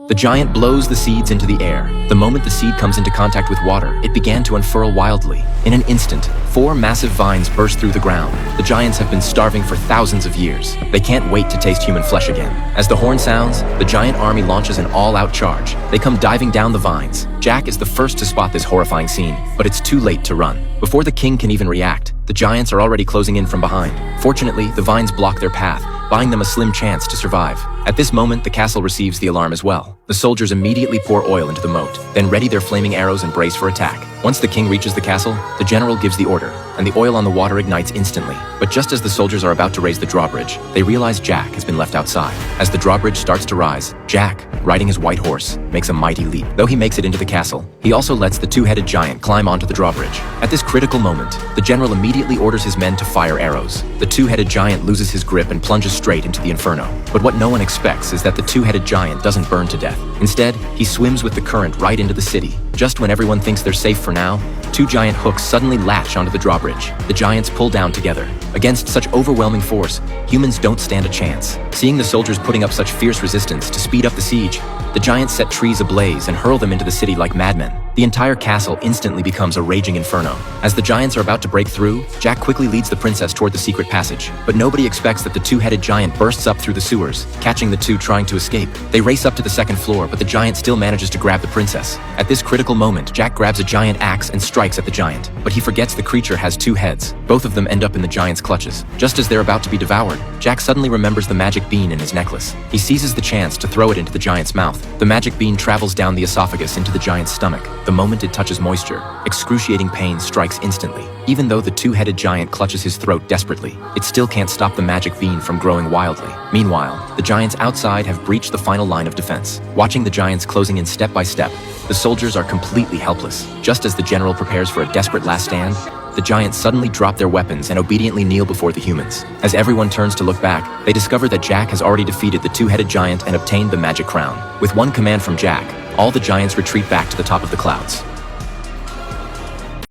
The giant blows the seeds into the air. The moment the seed comes into contact with water, it began to unfurl wildly. In an instant, 4 massive vines burst through the ground. The giants have been starving for thousands of years. They can't wait to taste human flesh again. As the horn sounds, the giant army launches an all-out charge. They come diving down the vines. Jack is the first to spot this horrifying scene, but it's too late to run. Before the king can even react, the giants are already closing in from behind. Fortunately, the vines block their path, buying them a slim chance to survive. At this moment, the castle receives the alarm as well. The soldiers immediately pour oil into the moat, then ready their flaming arrows and brace for attack. Once the king reaches the castle, the general gives the order, and the oil on the water ignites instantly. But just as the soldiers are about to raise the drawbridge, they realize Jack has been left outside. As the drawbridge starts to rise, Jack, riding his white horse, makes a mighty leap. Though he makes it into the castle, he also lets the two-headed giant climb onto the drawbridge. At this critical moment, the general immediately orders his men to fire arrows. The two-headed giant loses his grip and plunges straight into the inferno. But what no one expects is that the two-headed giant doesn't burn to death. Instead, he swims with the current right into the city. Just when everyone thinks they're safe for now, 2 giant hooks suddenly latch onto the drawbridge. The giants pull down together. Against such overwhelming force, humans don't stand a chance. Seeing the soldiers putting up such fierce resistance to speed up the siege, the giants set trees ablaze and hurl them into the city like madmen. The entire castle instantly becomes a raging inferno. As the giants are about to break through, Jack quickly leads the princess toward the secret passage. But nobody expects that the two-headed giant bursts up through the sewers, catching the two trying to escape. They race up to the second floor, but the giant still manages to grab the princess. At this critical moment, Jack grabs a giant axe and strikes at the giant. But he forgets the creature has 2 heads. Both of them end up in the giant's clutches. Just as they're about to be devoured, Jack suddenly remembers the magic bean in his necklace. He seizes the chance to throw it into the giant's mouth. The magic bean travels down the esophagus into the giant's stomach. The moment it touches moisture, excruciating pain strikes instantly. Even though the two-headed giant clutches his throat desperately, it still can't stop the magic bean from growing wildly. Meanwhile, the giants outside have breached the final line of defense. Watching the giants closing in step by step, the soldiers are completely helpless. Just as the general prepares for a desperate last stand, the giants suddenly drop their weapons and obediently kneel before the humans. As everyone turns to look back, they discover that Jack has already defeated the two-headed giant and obtained the magic crown. With one command from Jack, all the giants retreat back to the top of the clouds.